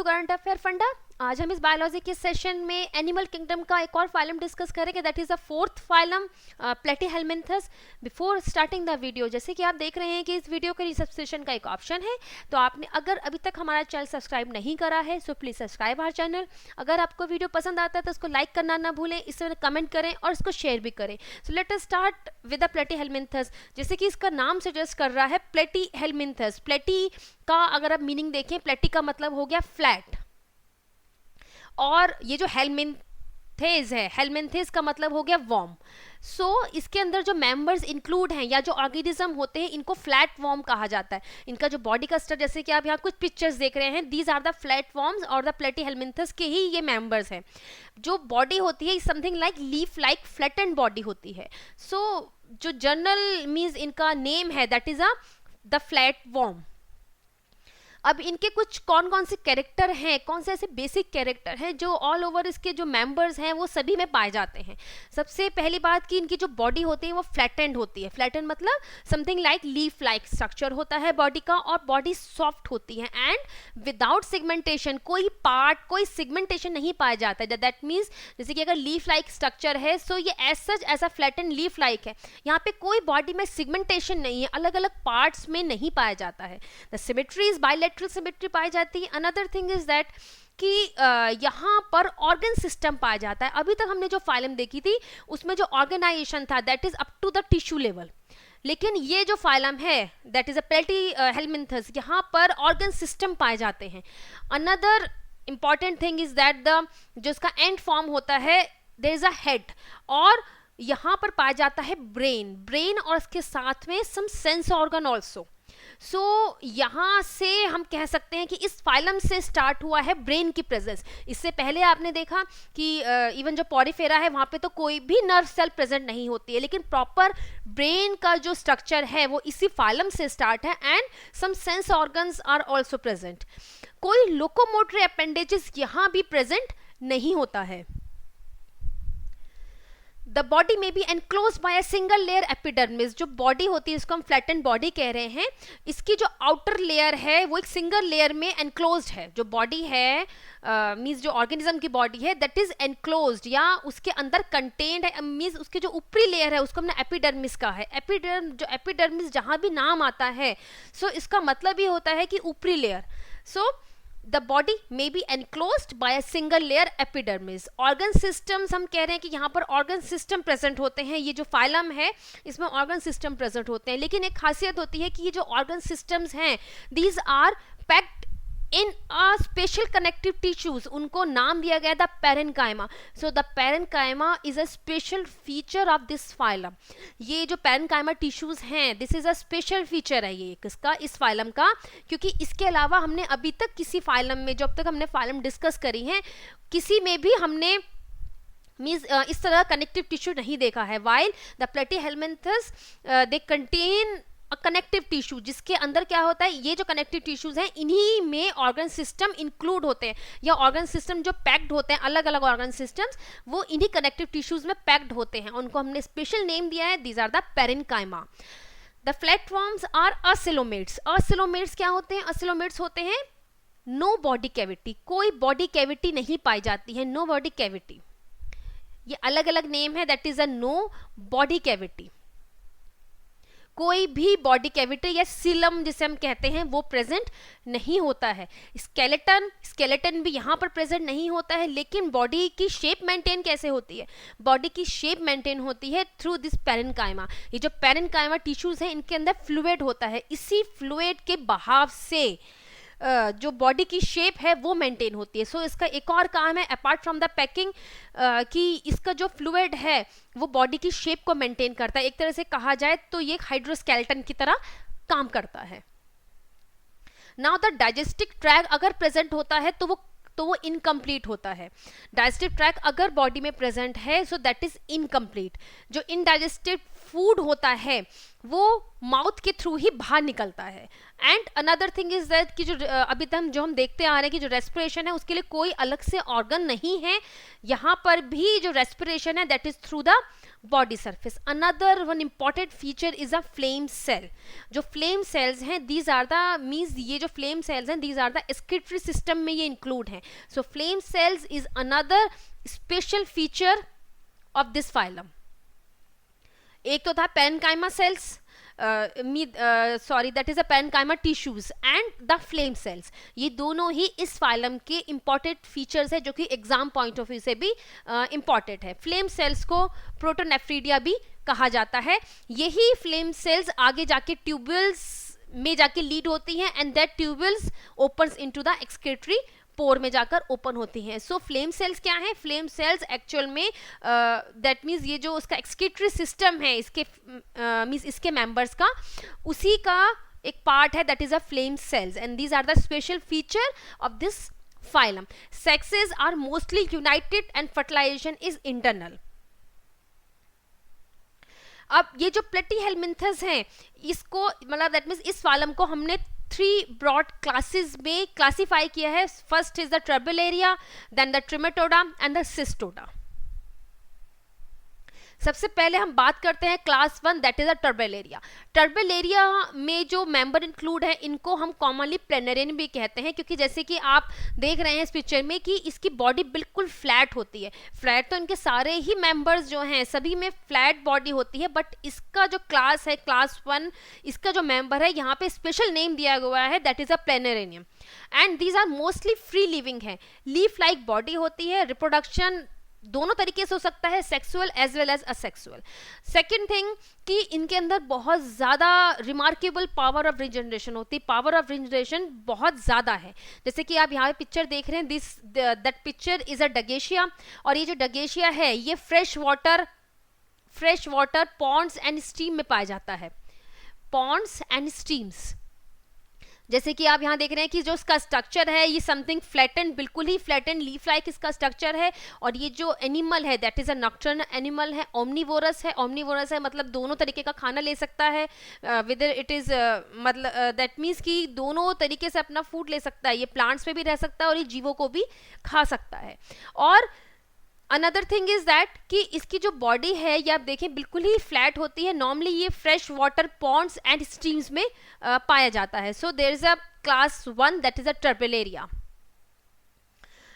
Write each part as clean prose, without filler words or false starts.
Current affair फंडा। आज हम इस बायोलॉजी के सेशन में एनिमल किंगडम का एक और फाइलम डिस्कस करेंगे, that is the fourth phylum platyhelminthes. Before starting the video, जैसे कि आप देख रहे हैं कि इस वीडियो के सब्सक्रिप्शन का एक ऑप्शन है, तो आपने अगर अभी तक हमारा चैनल सब्सक्राइब नहीं करा है so please subscribe our channel. अगर आपको वीडियो पसंद आता है तो उसको लाइक करना ना भूलें, इसमें कमेंट करें और इसको शेयर भी करें। So let us start with the platyhelminthes. जैसे कि इसका नाम सजेस्ट कर रहा है प्लेटीहेलमिन्थस। प्लेटी का अगर आप मीनिंग देखें, प्लेटी का मतलब हो गया फ्लैट, और ये जो हेलमिन्थेस है, हेलमिन्थेस का मतलब हो गया वॉर्म। सो इसके अंदर जो मेंबर्स इंक्लूड हैं या जो ऑर्गेनिज्म होते हैं, इनको फ्लैट वॉर्म कहा जाता है। इनका जो बॉडी का स्ट्रक्चर, जैसे कि आप यहाँ कुछ पिक्चर्स देख रहे हैं, these are the flat worms और द प्लेटीहेलमिन्थस के ही ये मेंबर्स हैं। जो बॉडी होती है something like leaf like flattened body होती है। सो जो जनरल मीन्स इनका नेम है that is the flat worm. अब इनके कुछ कौन कौन से कैरेक्टर हैं, कौन से ऐसे बेसिक कैरेक्टर हैं जो ऑल ओवर इसके जो मेंबर्स हैं वो सभी में पाए जाते हैं। सबसे पहली बात कि इनकी जो बॉडी होती है वो फ्लैटेंड होती है। फ्लैटेंड मतलब something like leaf like structure होता है बॉडी का, और बॉडी सॉफ्ट होती है एंड विदाउट सेगमेंटेशन, कोई पार्ट कोई सेगमेंटेशन नहीं पाया जाता है। दैट मीन्स जैसे कि अगर लीफ लाइक स्ट्रक्चर है सो ये एज सच ऐसा फ्लैटेंड लीफ लाइक है, यहाँ पे कोई बॉडी में सेगमेंटेशन नहीं है, अलग अलग पार्ट्स में नहीं पाया जाता है। The symmetry is bilateral symmetry पाई जाती है। अनदर थिंग इज दैट कि यहाँ पर ऑर्गन सिस्टम पाया जाता है। अभी तक हमने जो फाइलम देखी थी उसमें जो ऑर्गेनाइजेशन था that is up to the tissue level, लेकिन ये जो फाइलम है दैट इज अ प्लेटीहेलमिन्थस, यहाँ पर ऑर्गन सिस्टम पाए जाते हैं। Another important thing is that the जो इसका एंड फॉर्म होता है देयर इज अ हेड, और यहाँ पर पाया जाता है ब्रेन और इसके साथ में सम सेंस ऑर्गन ऑल्सो। सो यहाँ से हम कह सकते हैं कि इस फाइलम से स्टार्ट हुआ है ब्रेन की प्रेजेंस। इससे पहले आपने देखा कि इवन जो पॉरीफेरा है वहाँ पे तो कोई भी नर्व सेल प्रेजेंट नहीं होती है, लेकिन प्रॉपर ब्रेन का जो स्ट्रक्चर है वो इसी फाइलम से स्टार्ट है and some sense organs are also present. कोई लोकोमोटरी अपेंडेजेस यहाँ भी प्रेजेंट नहीं होता है। द बॉडी में be enclosed by a single layer epidermis. जो बॉडी होती है इसको हम फ्लैटेंड बॉडी कह रहे हैं, इसकी जो आउटर लेयर है वो एक सिंगल लेयर में एनक्लोज्ड है। जो बॉडी है मीन्स जो ऑर्गेनिज्म की बॉडी है दैट इज एनक्लोज्ड या उसके अंदर कंटेन्ड है, मीन्स उसके जो ऊपरी लेयर है उसको हमने एपिडर्मिस कहा है। एपिडर्मिस जहां भी नाम आता है सो इसका मतलब ये होता है कि ऊपरी layer. So The body may be enclosed by a single layer epidermis. Organ systems हम कह रहे हैं कि यहाँ पर organ system present होते हैं। ये जो फाइलम है इसमें organ system present होते हैं, लेकिन एक खासियत होती है कि ये जो organ systems हैं these are packed in a special connective tissues. उनको नाम दिया गया था parenchyma. So the parenchyma is a special feature of this phylum. ये जो parenchyma tissues हैं this is a special feature है ये किसका, इस फाइलम का, क्योंकि इसके अलावा हमने अभी तक किसी फाइलम में, जब तक हमने फाइलम डिस्कस करी है, किसी में भी हमने मीन्स इस तरह कनेक्टिव टिश्यू नहीं देखा है। While the platyhelminthes they contain connective tissue, जिसके अंदर क्या होता है, ये जो कनेक्टिव टिश्यूज हैं इन्हीं में ऑर्गन सिस्टम इंक्लूड होते हैं, या ऑर्गन सिस्टम जो पैक्ड होते हैं, अलग अलग ऑर्गन सिस्टम्स वो इन्हीं कनेक्टिव टिश्यूज में पैक्ड होते हैं। उनको हमने स्पेशल नेम दिया है, these are the parenchyma. The flatworms are acoelomates. Acoelomates क्या होते हैं? असिलोमेट्स होते हैं नो बॉडी कैविटी, कोई बॉडी कैविटी नहीं पाई जाती है, नो बॉडी कैविटी। ये अलग अलग नेम है, that is a no body cavity. कोई भी बॉडी कैविटी या सीलम जिसे हम कहते हैं वो प्रेजेंट नहीं होता है। स्केलेटन भी यहाँ पर प्रेजेंट नहीं होता है, लेकिन बॉडी की शेप मेंटेन कैसे होती है? बॉडी की शेप मेंटेन होती है थ्रू दिस पेरेन्काइमा। ये जो पेरेन्काइमा टिश्यूज हैं इनके अंदर फ्लूइड होता है, इसी फ्लूइड के बहाव से जो बॉडी की शेप है वो मेंटेन होती है। सो इसका एक और काम है अपार्ट फ्रॉम द पैकिंग कि इसका जो फ्लूइड है वो बॉडी की शेप को मेंटेन करता है। एक तरह से कहा जाए तो ये हाइड्रोस्केलेटन की तरह काम करता है। नाउ द डाइजेस्टिव ट्रैक्ट अगर प्रेजेंट होता है तो वो इनकम्प्लीट होता है। डाइजेस्टिव ट्रैक्ट अगर बॉडी में प्रेजेंट है सो दैट इज इनकम्प्लीट। जो इनडाइजेस्टिव फूड होता है वो माउथ के थ्रू ही बाहर निकलता है। And another thing is that कि जो अभी तक जो हम देखते आ रहे हैं कि जो रेस्पिरेशन है उसके लिए कोई अलग से ऑर्गन नहीं है, यहाँ पर भी जो रेस्पिरेशन है that is through the body surface. Another one important feature is a flame cell. जो फ्लेम सेल्स हैं दीज आर द मीन्स ये जो फ्लेम सेल्स हैं these are the excretory system में ये इंक्लूड हैं। So flame cells is another special feature of this phylum. एक तो था parenchyma cells, that is a parenchyma tissues and the flame cells. ये दोनों ही इस फाइलम के इंपॉर्टेंट फीचर्स है जो कि एग्जाम पॉइंट ऑफ व्यू से भी इंपॉर्टेंट है। फ्लेम सेल्स को प्रोटोनेफ्रीडिया भी कहा जाता है। यही फ्लेम सेल्स आगे जाके ट्यूब्यूल्स में जाके लीड होती हैं and that tubules opens into the excretory पोर में जाकर ओपन होती हैं। सो फ्लेम सेल्स क्या है? फ्लेम सेल्स एक्चुअल में दैट मीन्स ये जो उसका एक्सक्रीटरी सिस्टम है इसके मीन्स इसके मेंबर्स का, उसी का एक पार्ट है that is a flame cells and these are the special feature of this phylum. Sexes are mostly united and fertilisation is internal. अब ये जो प्लेटीहेलमिन्थस हैं इसको मतलब दैट मीन्स इस फाइलम को हमने 3 ब्रॉड क्लासेस में क्लासिफाई किया है। First is the turbellaria, then the trematoda and the cestoda. सबसे पहले हम बात करते हैं class 1 that is a turbellaria. Turbellaria में जो मेंबर इंक्लूड है इनको हम कॉमनली प्लेनेरियन भी कहते हैं, क्योंकि जैसे कि आप देख रहे हैं इस पिक्चर में कि इसकी बॉडी बिल्कुल फ्लैट होती है। फ्लैट तो इनके सारे ही मेंबर्स जो हैं सभी में फ्लैट बॉडी होती है, बट इसका जो क्लास है क्लास 1 इसका जो मेंबर है यहाँ पे स्पेशल नेम दिया हुआ है that is a planarian and these are mostly free living है। लीफ लाइक बॉडी होती है। रिप्रोडक्शन दोनों तरीके से हो सकता है, sexual as well as asexual. Second thing कि इनके अंदर बहुत ज़्यादा रिमार्केबल पावर ऑफ रिजनरेशन होती है। पावर ऑफ रिजनरेशन बहुत ज़्यादा है। जैसे कि आप यहाँ पे पिक्चर देख रहे हैं दैट पिक्चर इज अ डगेशिया, और ये जो डगेशिया है ये fresh water ponds and stream में पाया जाता है। पॉन्ड्स एंड स्ट्रीम्स, जैसे कि आप यहाँ देख रहे हैं कि जो इसका स्ट्रक्चर है ये समथिंग फ्लैटेंड, बिल्कुल ही फ्लैटेंड लीफ लाइक इसका स्ट्रक्चर है। और ये जो एनिमल है that is a nocturnal animal है, ओमनीवोरस है। ओमनीवोरस है मतलब दोनों तरीके का खाना ले सकता है, विदर इट इज मतलब दैट मीन्स कि दोनों तरीके से अपना फूड ले सकता है। ये प्लांट्स पे भी रह सकता है और ये जीवों को भी खा सकता है। और अनदर थिंग इज दैट कि इसकी जो बॉडी है ये आप देखें बिल्कुल ही फ्लैट होती है। नॉर्मली ये fresh water ponds and streams में पाया जाता है। So there is a class 1 that is a turbellaria.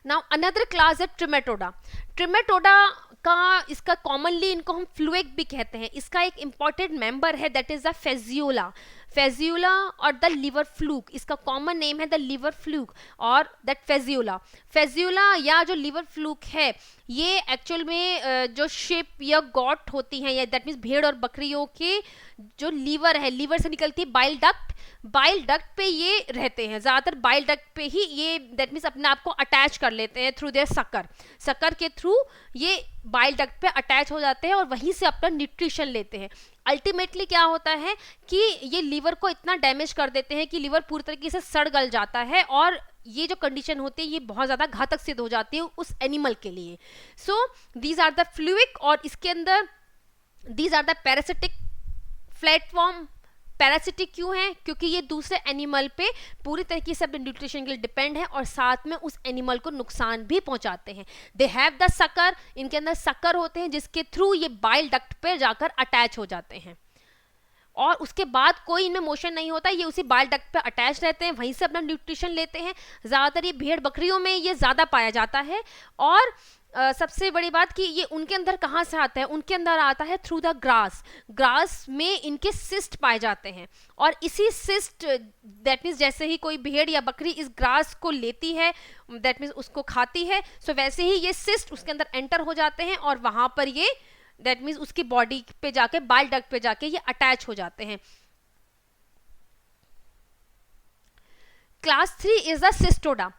Now another class है ट्रिमेटोडा। ट्रिमेटोडा का इसका कॉमनली इनको हम फ्लूएक भी कहते हैं। इसका एक इंपॉर्टेंट मेंबर है दैट इज द फेजियोला। फेजियोला और द लिवर फ्लूक, इसका कॉमन नेम है द लिवर फ्लूक और दैट फेजियोला। फेजियोला या जो लिवर फ्लूक है ये एक्चुअल में जो शेप या गॉट होती हैं या दैट मीन्स भेड़ और बकरियों के जो लीवर है, लीवर से निकलती है बाइल डक्ट, बाइल डक्ट पे ये रहते हैं। ज़्यादातर बाइल डक्ट पे ही ये दैट मीन्स अपने आप को अटैच कर लेते हैं थ्रू देयर सकर के थ्रू ये बाइल डक्ट पे अटैच हो जाते हैं और वहीं से अपना न्यूट्रिशन लेते हैं। अल्टीमेटली क्या होता है कि ये लीवर को इतना डैमेज कर देते हैं कि लीवर पूरी तरीके से सड़ गल जाता है और ये जो कंडीशन होती है ये बहुत ज़्यादा घातक सिद्ध हो जाती है उस एनिमल के लिए। So these are the fluke और इसके अंदर these are the parasitic platform. Parasitic क्यों है? क्योंकि ये दूसरे एनिमल पे पूरी तरीके से अपने न्यूट्रिशन के लिए डिपेंड है और साथ में उस एनिमल को नुकसान भी पहुंचाते हैं। दे हैव द सकर, इनके अंदर सकर होते हैं जिसके थ्रू ये बाइल डक्ट पे जाकर अटैच हो जाते हैं और उसके बाद कोई इनमें मोशन नहीं होता, ये उसी बाइल डक्ट पे अटैच रहते हैं, वहीं से अपना न्यूट्रिशन लेते हैं। ज़्यादातर ये भेड़ बकरियों में ये ज़्यादा पाया जाता है। और सबसे बड़ी बात कि ये उनके अंदर कहाँ से आता है? उनके अंदर आता है थ्रू द ग्रास। ग्रास में इनके सिस्ट पाए जाते हैं और इसी सिस्ट दैट मीन्स जैसे ही कोई भेड़ या बकरी इस ग्रास को लेती है दैट मीन्स उसको खाती है, सो वैसे ही ये सिस्ट उसके अंदर एंटर हो जाते हैं और वहाँ पर ये दैट मीन्स उसकी बॉडी पे जाके बाइल डक्ट पे जाके ये अटैच हो जाते हैं। Class 3 is the cestoda.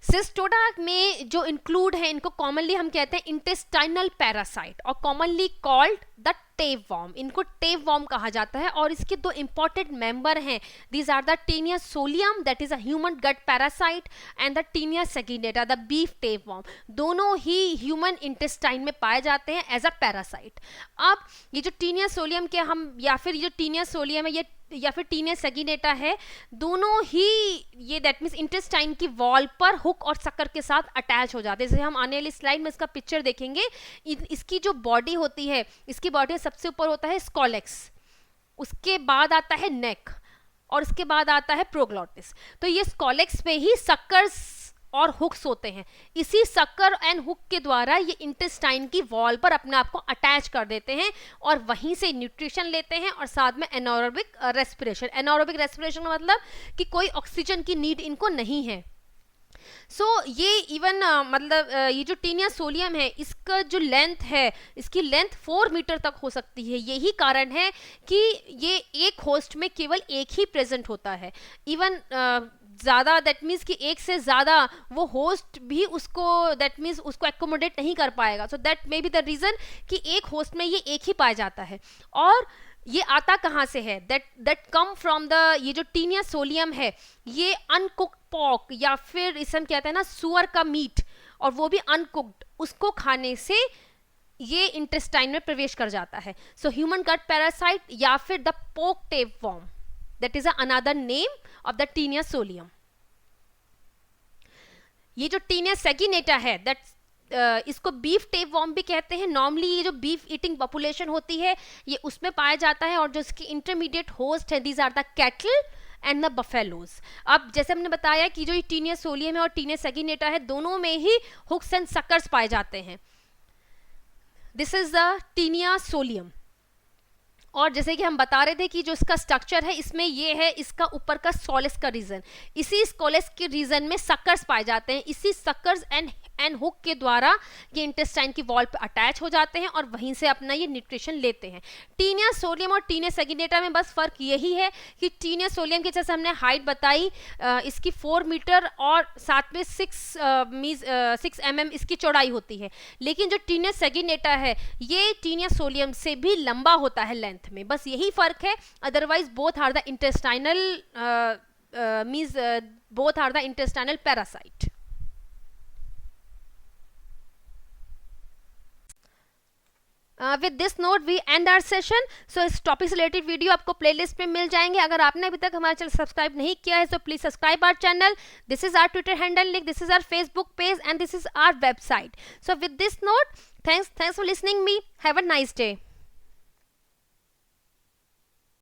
Cestoda में जो इंक्लूड है इनको कॉमनली हम कहते हैं इंटेस्टाइनल पैरासाइट और commonly called the tapeworm, इनको टेप वॉर्म कहा जाता है। और इसके दो इंपॉर्टेंट मेंबर हैं, these are the taenia solium that is a human gut parasite and the taenia saginata the beef tapeworm. दोनों ही ह्यूमन इंटेस्टाइन में पाए जाते हैं एज अ पैरासाइट। अब ये जो टीनिया सोलियम के हम, या फिर ये जो टीनिया सोलियम है ये या फिर टीनिया सेगिनेटा है, दोनों ही ये दैट मीन्स इंटेस्टाइन की वॉल पर हुक और सक्कर के साथ अटैच हो जाते हैं। जैसे हम आने वाली स्लाइड में इसका पिक्चर देखेंगे। इसकी जो बॉडी होती है, इसकी बॉडी सबसे ऊपर होता है स्कॉलेक्स, उसके बाद आता है नेक और उसके बाद आता है प्रोग्लॉटिस। तो ये स्कॉलेक्स पे ही सक्कर्स और हुक्स होते हैं। इसी सक्कर एंड हुक के द्वारा ये इंटेस्टाइन की वॉल पर अपने आप को अटैच कर देते हैं और वहीं से न्यूट्रिशन लेते हैं और साथ में एनारोबिक रेस्पिरेशन। एनारोबिक रेस्पिरेशन का मतलब कि कोई ऑक्सीजन की नीड इनको नहीं है। ये इवन मतलब ये जो टीनिया सोलियम है, इसका जो लेंथ है, इसकी लेंथ 4 मीटर तक हो सकती है। यही कारण है कि ये एक होस्ट में केवल एक ही प्रेजेंट होता है। इवन ज़्यादा दैट मीन्स कि एक से ज़्यादा वो होस्ट भी उसको दैट मीन्स उसको एकोमोडेट नहीं कर पाएगा। So that may be the reason कि एक होस्ट में ये एक ही पाया जाता है। और ये आता कहाँ से है? दैट कम फ्रॉम द, ये जो टीनिया सोलियम है ये अनकुक्ड पॉक या फिर इसे हम कहते हैं ना सुअर का मीट, और वो भी अनकुक्ड, उसको खाने से ये इंटेस्टाइन में प्रवेश कर जाता है। सो ह्यूमन गट पैरासाइट या फिर द पोक tape warm, that is another name of the Taenia solium. ये जो टीनिया सेगिनेटा है दैट इसको बीफ टेप वॉर्म भी कहते हैं। नॉर्मली ये जो बीफ ईटिंग पॉपुलेशन होती है ये उसमें पाया जाता है, और जो इसके इंटरमीडिएट होस्ट है these are the cattle and the buffaloes. अब जैसे हमने बताया कि जो ये टीनिया सोलियम है और टीनिया सेगिनेटा है, दोनों में ही हुक्स एंड सक्कर्स पाए जाते हैं। This is the taenia solium. और जैसे कि हम बता रहे थे कि जो इसका स्ट्रक्चर है इसमें ये है इसका ऊपर का स्कॉलेक्स का रीजन, इसी स्कॉलेक्स के रीजन में सक्कर्स पाए जाते हैं। इसी सक्कर्स एंड हुक के द्वारा ये इंटेस्टाइन की वॉल पे अटैच हो जाते हैं और वहीं से अपना ये न्यूट्रिशन लेते हैं। टीनिया सोलियम और टीनिया सेगिनेटा में बस फर्क यही है कि टीनिया सोलियम की जैसे हमने हाइट बताई, इसकी 4 मीटर और साथ में 6 mm इसकी चौड़ाई होती है। लेकिन जो टीनिया सेगिनेटा है ये टीनिया सोलियम से भी लंबा होता है लेंथ में, बस यही फर्क है। Otherwise both are the intestinal both are the intestinal parasite. With this note we end our session. So इस टॉपिक से रिलेटेड वीडियो आपको प्लेलिस्ट में मिल जाएंगे। अगर आपने अभी तक हमारा चैनल सब्सक्राइब नहीं किया है तो please subscribe our channel. This is our Twitter handle link, this is our Facebook page and this is our website. So with this note, thanks for listening me, have a nice day.